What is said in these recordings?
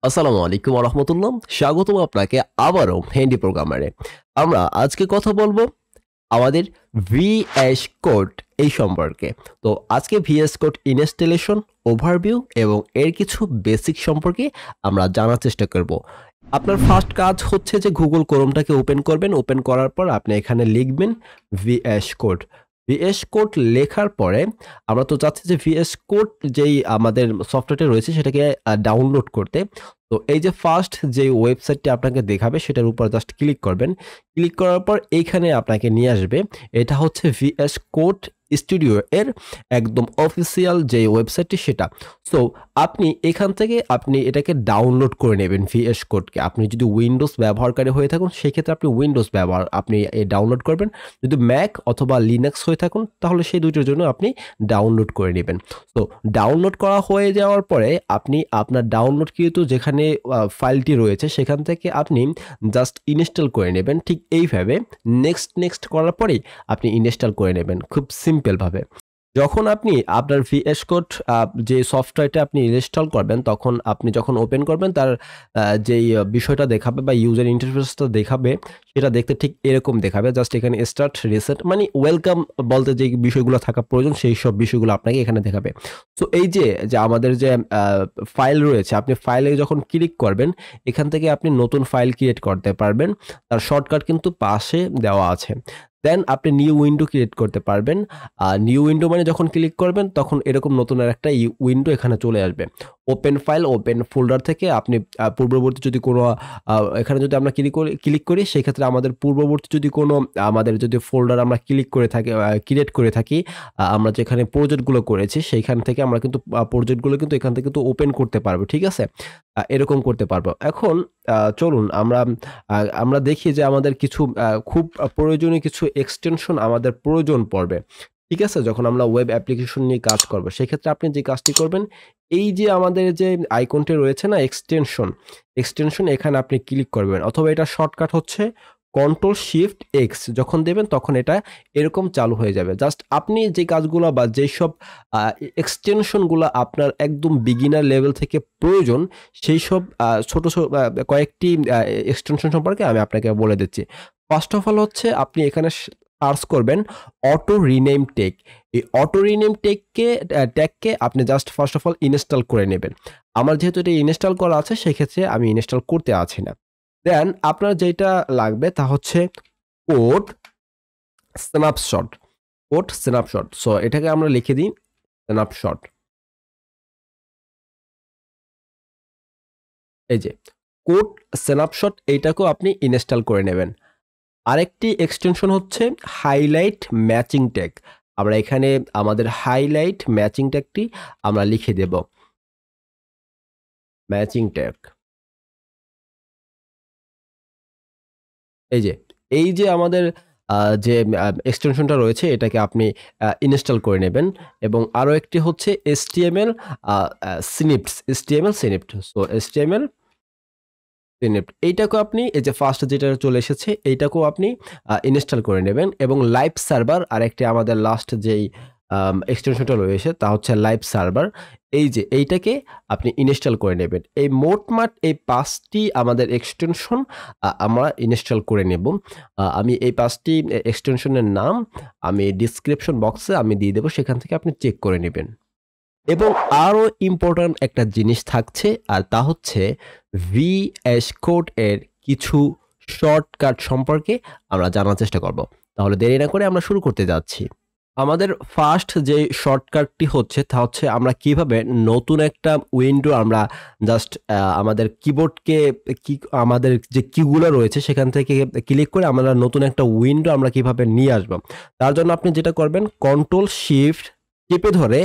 আসসালামু আলাইকুম ওয়া রাহমাতুল্লাহ। স্বাগতম আপনাকে আবারও হ্যান্ডি প্রোগ্রামারে। আমরা আজকে কথা বলবো আমাদের ভিএস কোড এই সম্পর্কে। তো আজকে ভিএস কোড ইনস্টলেশন, ওভারভিউ এবং এর কিছু বেসিক সম্পর্কে আমরা জানার চেষ্টা করব। আপনার ফার্স্ট কাজ হচ্ছে যে গুগল ক্রোমটাকে ওপেন করবেন। ওপেন করার পর আপনি এখানে লিখবেন ভিএস কোড। ভিএস কোড লেখার পরে আমরা তো চাচ্ছি যে ভিএস কোড যেই আমাদের সফটওয়্যারটা রয়েছে সেটাকে ডাউনলোড করতে। তো এই যে ফার্স্ট যে ওয়েবসাইটটি আপনাকে দেখাবে সেটার উপর জাস্ট ক্লিক করবেন। ক্লিক করার পর এইখানে আপনাকে নিয়ে আসবে। এটা হচ্ছে ভিএস কোড স্টুডিও এর একদম অফিসিয়াল যে ওয়েবসাইটটি সেটা। সো আপনি এখান থেকে আপনি এটাকে ডাউনলোড করে নেবেন ভিএস কোডকে। আপনি যদি উইন্ডোজ ব্যবহারকারী হয়ে থাকুন সেক্ষেত্রে আপনি উইন্ডোজ আপনি ডাউনলোড করবেন। যদি ম্যাক অথবা লিনাক্স হয়ে থাকুন তাহলে সেই দুইটার জন্য আপনি ডাউনলোড করে নেবেন। তো ডাউনলোড করা হয়ে যাওয়ার পরে আপনি আপনার ডাউনলোডকৃত যেখানে ফাইলটি রয়েছে সেখান থেকে আপনি জাস্ট ইনস্টল করে নেবেন। ঠিক এইভাবে নেক্সট করার পরেই আপনি ইনস্টল করে নেবেন খুব সিম্পলভাবে। যখন আপনি আপনার ভিএস কোড যে সফটওয়্যারটা আপনি ইনস্টল করবেন তখন আপনি যখন ওপেন করবেন তার যেই বিষয়টা দেখাবে বা ইউজার ইন্টারফেসটা দেখাবে সেটা দেখতে ঠিক এরকম দেখাবে। জাস্ট এখানে স্টার্ট রিসেট মানে ওয়েলকাম বলতে যে বিষয়গুলো থাকা প্রয়োজন সেই সব বিষয়গুলো আপনাকে এখানে দেখাবে। সো এই যে আমাদের যে ফাইল রয়েছে আপনি ফাইলে যখন ক্লিক করবেন এখান থেকে আপনি নতুন ফাইল ক্রিয়েট করতে পারবেন। তার শর্টকাট কিন্তু পাশে দেওয়া আছে। দেন আপনি নিউ উইন্ডো ক্রিয়েট করতে পারবেন। নিউ উইন্ডো মানে যখন ক্লিক করবেন তখন এরকম নতুন আরেকটা উইন্ডো এখানে চলে আসবে। ওপেন ফাইল, ওপেন ফোল্ডার থেকে আপনি পূর্ববর্তী যদি কোনো এখানে যদি আমরা ক্লিক করি সেক্ষেত্রে আমাদের পূর্ববর্তী যদি কোনো আমাদের যদি ফোল্ডার আমরা ক্রিয়েট করে থাকি, আমরা যেখানে প্রজেক্টগুলো করেছি সেইখান থেকে আমরা কিন্তু প্রজেক্টগুলো কিন্তু এখান থেকে কিন্তু ওপেন করতে পারবো। ঠিক আছে? এরকম করতে পারবো। এখন চলুন আমরা দেখি যে আমাদের কিছু খুব প্রয়োজনীয় কিছু এক্সটেনশন আমাদের প্রয়োজন পড়বে। ঠিক আছে? যখন আমরা ওয়েব অ্যাপ্লিকেশন নিয়ে কাজ করব সেক্ষেত্রে আপনি যে কাজটি করবেন এই যে আমাদের যে আইকনটি রয়েছে না এক্সটেনশন এখানে আপনি ক্লিক করবেন অথবা এটা শর্টকাট হচ্ছে কন্ট্রোল শিফট এক্স যখন দেবেন তখন এটা এরকম চালু হয়ে যাবে। জাস্ট আপনি যে কাজগুলো বা যেসব এক্সটেনশনগুলো আপনার একদম বিগিনার লেভেল থেকে প্রয়োজন সেই সব ছোট কয়েকটি এক্সটেনশন সম্পর্কে আমি আপনাকে বলে দিচ্ছি। ফার্স্ট অফ অল হচ্ছে আপনি এখানে সার্চ করবেন অটো রিনেম টেক। এই অটো রিনেম ট্যাগকে আপনি just first of all install করে নেবেন। আমার যেহেতু এটা ইনস্টল করা আছে সেক্ষেত্রে আমি ইনস্টল করতে আছি না। দেন আপনার যেটা লাগবে তা হচ্ছে কোড স্ন্যাপশট। সো এটাকে আমরা লিখে দিই স্ন্যাপশট। এই যে কোড স্ন্যাপশট এইটাকেও আপনি ইনস্টল করে নেবেন। আরেকটি এক্সটেনশন হচ্ছে হাইলাইট ম্যাচিং ট্যাগ। আমরা এখানে আমাদের হাইলাইট ম্যাচিং ট্যাগটি আমরা লিখে দেব ম্যাচিং ট্যাগ। এই যে আমাদের যে এক্সটেনশনটা রয়েছে এটাকে আপনি ইনস্টল করে নেবেন এবং আরো একটি হচ্ছে HTML স্নিপ্ট। সো HTML স্নিপ্ট এইটাকেও আপনি এই যে ফার্স্ট যেটা চলে এসেছে এইটাকেও আপনি ইনস্টল করে নেবেন এবং লাইভ সার্ভার আরেকটি আমাদের লাস্ট যেই এক্সটেনশনটা রয়েছে তা হচ্ছে লাইভ সার্ভার। এই যে এইটাকে আপনি ইনস্টল করে নেবেন। এই মোটমাট এই 5টি আমাদের এক্সটেনশন আমরা ইনস্টল করে নেব। আমি এই 5টি এক্সটেনশনের নাম আমি ডেসক্রিপশন বক্সে আমি দিয়ে দেব, সেখান থেকে আপনি চেক করে নেবেন। এবং আরো ইম্পর্টেন্ট একটা জিনিস থাকছে আর তা হচ্ছে ভিএস কোড এর কিছু শর্টকাট সম্পর্কে আমরা জানার চেষ্টা করব। তাহলে দেরি না করে আমরা শুরু করতে যাচ্ছি। আমাদের ফার্স্ট যে শর্টকাটটি হচ্ছে তা হচ্ছে আমরা কিভাবে নতুন একটা উইন্ডো আমরা জাস্ট আমাদের কিবোর্ডকে আমাদের যে কিগুলো রয়েছে সেখান থেকে ক্লিক করে আমরা নতুন একটা উইন্ডো আমরা কিভাবে নিয়ে আসব। তার জন্য আপনি যেটা করবেন কন্ট্রোল শিফট চেপে ধরে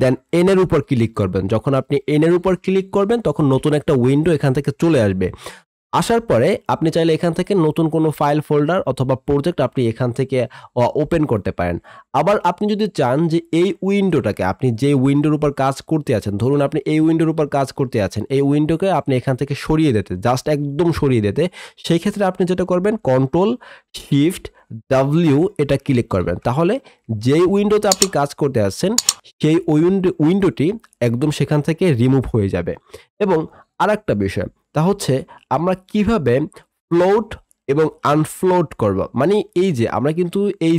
দেন এন এর উপর ক্লিক করবেন। যখন আপনি এন এর উপর ক্লিক করবেন তখন নতুন একটা উইন্ডো এখান থেকে চলে আসবে। আসার পরে আপনি চাইলে এখান থেকে নতুন কোনো ফাইল ফোল্ডার অথবা প্রজেক্ট আপনি এখান থেকে ওপেন করতে পারেন। আবার আপনি যদি চান যে এই উইন্ডোটাকে আপনি যে উইন্ডোর উপর কাজ করতে আছেন, ধরুন আপনি এই উইন্ডোর উপর কাজ করতে আছেন, এই উইন্ডোকে আপনি এখান থেকে সরিয়ে দিতে জাস্ট একদম সরিয়ে দিতে সেই ক্ষেত্রে আপনি যেটা করবেন কন্ট্রোল শিফট ডাব্লিউ এটা ক্লিক করবেন। তাহলে যেই উইন্ডোতে আপনি কাজ করতে আসছেন সেই উইন্ডোটি একদম সেখান থেকে রিমুভ হয়ে যাবে। এবং আরেকটা বিষয় তা হচ্ছে আমরা কিভাবে ফ্লোট এবং আনফ্লোট করব। মানে এই যে আমরা কিন্তু এই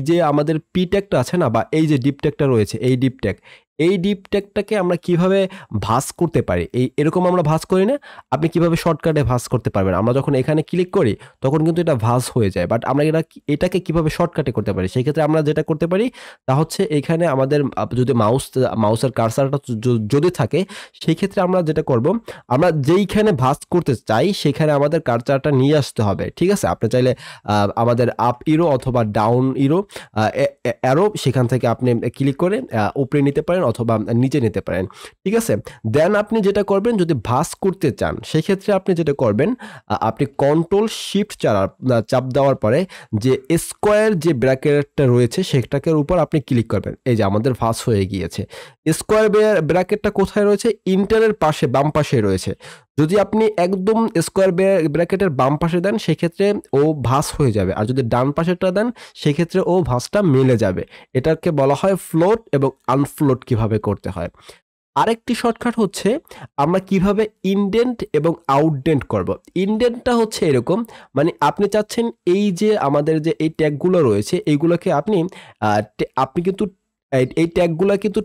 যে আমাদের পি ট্যাগটা আছে না, বা এই যে ডিপ ট্যাগটা রয়েছে, এই ডিপ ট্যাগটাকে আমরা কিভাবে ভাঁজ করতে পারি, এরকম আমরা ভাঁজ করি না? আপনি কিভাবে শর্টকাটে ভাঁজ করতে পারবেন? আমরা যখন এখানে ক্লিক করি তখন কিন্তু এটা ভাঁজ হয়ে যায়, বাট আমরা এটাকে কিভাবে শর্টকাটে করতে পারি? সেই ক্ষেত্রে আমরা যেটা করতে পারি তা হচ্ছে এখানে আমাদের যদি মাউসের কার্সারটা যদি থাকে, সেই ক্ষেত্রে আমরা যেটা করব, আমরা যেইখানে ভাঁজ করতে চাই সেখানে আমাদের কার্সারটা নিয়ে আসতে হবে। ঠিক আছে? আপনি চাইলে আমাদের আপ ইরো অথবা ডাউন ইরো অ্যারো, সেখান থেকে আপনি ক্লিক করে উপরে নিতে পারেন অথবা নিচে নিতে পারেন। ঠিক আছে? দেন আপনি যেটা করবেন, যদি ভাঁজ করতে চান সেক্ষেত্রে আপনি যেটা করবেন, আপনি কন্ট্রোল শিফট চাপ দেওয়ার পরে যে স্কোয়ার যে ব্র্যাকেটটা রয়েছে সেটাকের উপর আপনি ক্লিক করবেন। এই যে আমাদের ভাঁজ হয়ে গিয়েছে। স্কোয়ার ব্র্যাকেটটা কোথায় রয়েছে? ইন্টারের পাশে, বাম পাশে রয়েছে। যদি আপনি একদম স্কোয়ার ব্র্যাকেটের বাম পাশে দেন সেক্ষেত্রে ও ভাঁজ হয়ে যাবে, আর যদি ডান পাশেরটা দেন সেক্ষেত্রে ও ভাঁজটা মিলে যাবে। এটাকে বলা হয় ফ্লোট এবং আনফ্লোট কিভাবে করতে হয়। আরেকটি শর্টকাট হচ্ছে আমরা কিভাবে ইনডেন্ট এবং আউটডেন্ট করব। ইনডেন্টটা হচ্ছে এরকম, মানে আপনি চাচ্ছেন এই যে আমাদের যে এই ট্যাগগুলো রয়েছে এইগুলোকে আপনি কিন্তু এই ট্যাগগুলো কিন্তু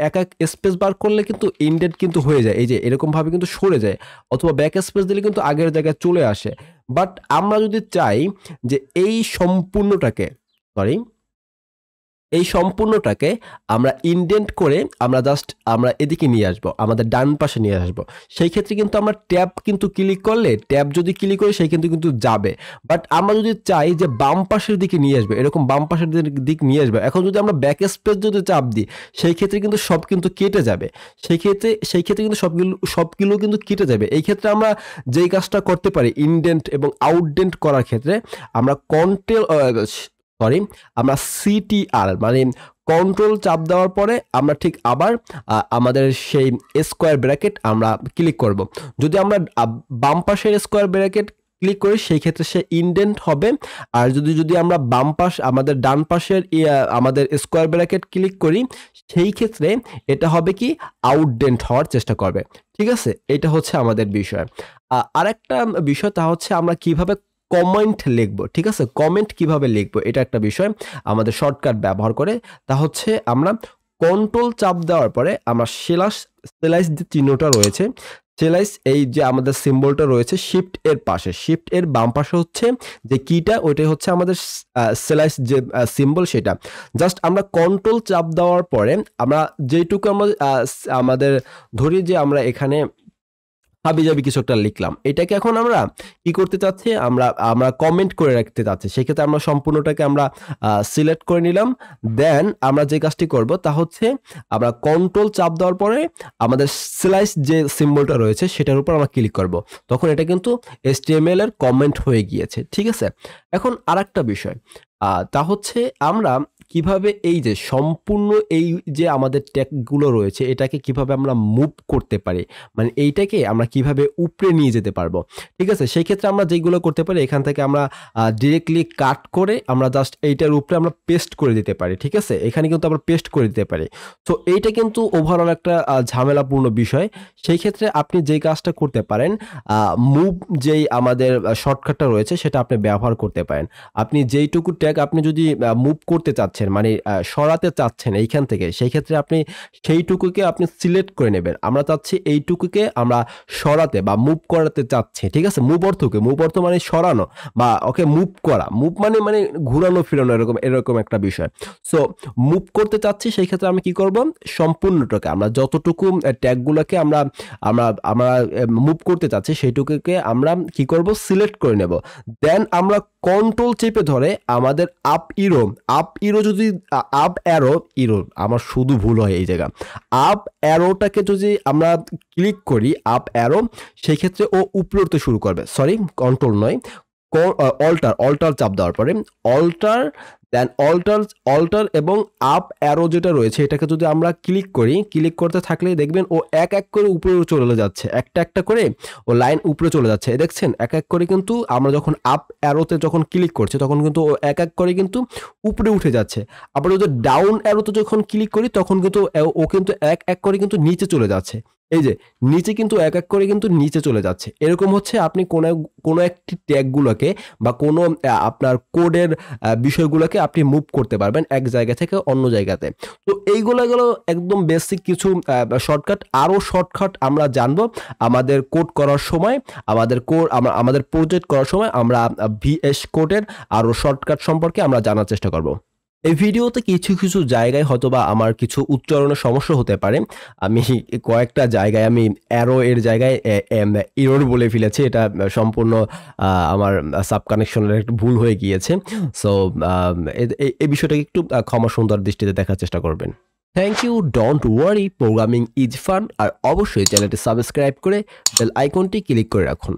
এক স্পেস বার করলে কিন্তু ইনডেন্ট কিন্তু হয়ে যায়, এই যে এরকম ভাবে কিন্তু সরে যায়, অথবা ব্যাক স্পেস দিলে কিন্তু আগের জায়গায় চলে আসে। বাট আমরা যদি চাই যে এই সম্পূর্ণটাকে আমরা ইনডেন্ট করে আমরা এদিকে নিয়ে আসবো, আমাদের ডান পাশে নিয়ে আসবো। সেই ক্ষেত্রে কিন্তু আমরা ট্যাব কিন্তু ক্লিক করলে, ট্যাব যদি ক্লিক করি সেই কিন্তু যাবে। বাট আমরা যদি চাই যে বাম পাশের দিকে নিয়ে আসবে, এরকম বাম পাশের দিক নিয়ে আসবে, এখন যদি আমরা ব্যাক স্পেস যদি চাপ দিই সেই ক্ষেত্রে কিন্তু সব কিন্তু কেটে যাবে। সেই ক্ষেত্রে কিন্তু সবগুলো কিন্তু কেটে যাবে। এই ক্ষেত্রে আমরা যেই কাজটা করতে পারি ইনডেন্ট এবং আউটডেন্ট করার ক্ষেত্রে, আমরা আমরা সিটিআর মানে কন্ট্রোল চাপ দেওয়ার পরে আমরা ঠিক আবার আমাদের সেই স্কোয়ার ব্র্যাকেট আমরা ক্লিক করব। যদি আমরা বাম পাশের স্কোয়ার ব্র্যাকেট ক্লিক করি সেই ক্ষেত্রে সে ইনডেন্ট হবে, আর যদি আমরা আমাদের ডান পাশের আমাদের স্কোয়ার ব্র্যাকেট ক্লিক করি সেই ক্ষেত্রে এটা হবে কি আউটডেন্ট হওয়ার চেষ্টা করবে। ঠিক আছে? এটা হচ্ছে আমাদের বিষয়। আরেকটা বিষয় তা হচ্ছে আমরা কিভাবে কমেন্ট লিখবো। ঠিক আছে? কমেন্ট কিভাবে লিখবো এটা একটা বিষয় আমাদের শর্টকাট ব্যবহার করে। তা হচ্ছে আমরা কন্ট্রোল চাপ দেওয়ার পরে আমরা স্ল্যাশ যে চিহ্নটা রয়েছে, এই যে আমাদের সিম্বলটা রয়েছে শিফট এর পাশে, শিফট এর বাম পাশে হচ্ছে যে কিটা, ওইটাই হচ্ছে আমাদের স্ল্যাশ যে সিম্বল, সেটা জাস্ট আমরা কন্ট্রোল চাপ দেওয়ার পরে আমরা যেটুকু আমাদের ধরি যে আমরা এখানে হাবিজাবি কিছু একটা লিখলাম, এটাকে এখন আমরা কি করতে চাচ্ছি, আমরা কমেন্ট করে রাখতে চাচ্ছি। সেক্ষেত্রে আমরা সম্পূর্ণটাকে আমরা সিলেক্ট করে নিলাম। দেন আমরা যে কাজটি করব তা হচ্ছে আমরা কন্ট্রোল চাপ দেওয়ার পরে আমাদের স্ল্যাশ যে সিম্বলটা রয়েছে সেটার উপর আমরা ক্লিক করব। তখন এটা কিন্তু HTML এর কমেন্ট হয়ে গিয়েছে। ঠিক আছে? এখন আরেকটা বিষয় তা হচ্ছে আমরা কিভাবে এই যে সম্পূর্ণ এই যে আমাদের ট্যাগগুলো রয়েছে এটাকে কিভাবে আমরা মুভ করতে পারি, মানে এইটাকে আমরা কিভাবে উপরে নিয়ে যেতে পারবো। ঠিক আছে? সেই ক্ষেত্রে আমরা যেগুলো করতে পারি, এখান থেকে আমরা ডিরেক্টলি কাট করে আমরা জাস্ট এইটার উপরে আমরা পেস্ট করে দিতে পারি। ঠিক আছে? এখানে কিন্তু আমরা পেস্ট করে দিতে পারি। তো এইটা কিন্তু ওভারঅল একটা ঝামেলাপূর্ণ বিষয়। সেই ক্ষেত্রে আপনি যেই কাজটা করতে পারেন, মুভ যেই আমাদের শর্টকাটটা রয়েছে সেটা আপনি ব্যবহার করতে পারেন। আপনি যেইটুকু ট্যাগ আপনি যদি মুভ করতে চাচ্ছেন, মানে সরাতে চাচ্ছেন এইখান থেকে, সেই ক্ষেত্রে আপনি সেইটুকুকে আপনি সিলেক্ট করে নেবেন। আমরা চাচ্ছি এইটুকুকে আমরা সরাতে বা মুভ করাতে চাচ্ছি। ঠিক আছে? মুভ অর্থ মানে সরানো বা ওকে মুভ করা। মুভ মানে ঘুরানো ফিরানো, এরকম একটা বিষয়। সো মুভ করতে চাচ্ছি, সেই ক্ষেত্রে আমি কি করব, সম্পূর্ণটাকে আমরা যতটুকু ট্যাগগুলোকে আমরা আমরা আমরা মুভ করতে চাচ্ছি সেইটুকুকে আমরা কি করব, সিলেক্ট করে নেব। দেন আমরা কন্ট্রোল চেপে ধরে আমাদের আপ ইরো যদি আপ অ্যারো ইরো, আমার শুধু ভুল হয় এই জায়গা, আপ অ্যারোটাকে যদি আমরা ক্লিক করি আপ অ্যারো, সেই ক্ষেত্রে ও উপরে উঠতে শুরু করবে। সরি, কন্ট্রোল নয়, অল্টার চাপ দেওয়ার পরে অল্টার এবং আপ অ্যারো যেটা রয়েছে এটাকে যদি আমরা ক্লিক করতে থাকলে দেখবেন ও এক এক করে উপরে চলে যাচ্ছে, একটা করে ও লাইন উপরে চলে যাচ্ছে। দেখছেন এক এক করে কিন্তু আমরা যখন আপ অ্যারোতে যখন ক্লিক করছি তখন কিন্তু ও এক এক করে কিন্তু উপরে উঠে যাচ্ছে। আবার যদি ডাউন অ্যারোতে যখন ক্লিক করি তখন কিন্তু ও কিন্তু এক এক করে কিন্তু নিচে চলে যাচ্ছে। এই যে নিচে কিন্তু এক এক করে কিন্তু নিচে চলে যাচ্ছে। এরকম হচ্ছে আপনি কোনো একটি ট্যাগগুলোকে বা কোনো আপনার কোডের বিষয়গুলোকে আপনি মুভ করতে পারবেন এক জায়গা থেকে অন্য জায়গাতে। তো এইগুলো গেল একদম বেসিক কিছু শর্টকাট। আরও শর্টকাট আমরা জানবো আমাদের কোড করার সময়, আমাদের প্রজেক্ট করার সময় আমরা ভিএস কোডের আরও শর্টকাট সম্পর্কে আমরা জানার চেষ্টা করব। এই ভিডিওতে কিছু কিছু জায়গায় হয়তোবা আমার কিছু উচ্চারণের সমস্যা হতে পারে। আমি কয়েকটা জায়গায় আমি অ্যারো এর জায়গায় এরর বলে ফেলেছি। এটা সম্পূর্ণ আমার সাব কানেকশনের একটা ভুল হয়ে গিয়েছে। সো এই বিষয়টাকে একটু ক্ষমা সুন্দর দৃষ্টিতে দেখার চেষ্টা করবেন। Thank you, don't worry, programming is fun. আর অবশ্যই চ্যানেলটি সাবস্ক্রাইব করে বেল আইকনটি ক্লিক করে রাখুন।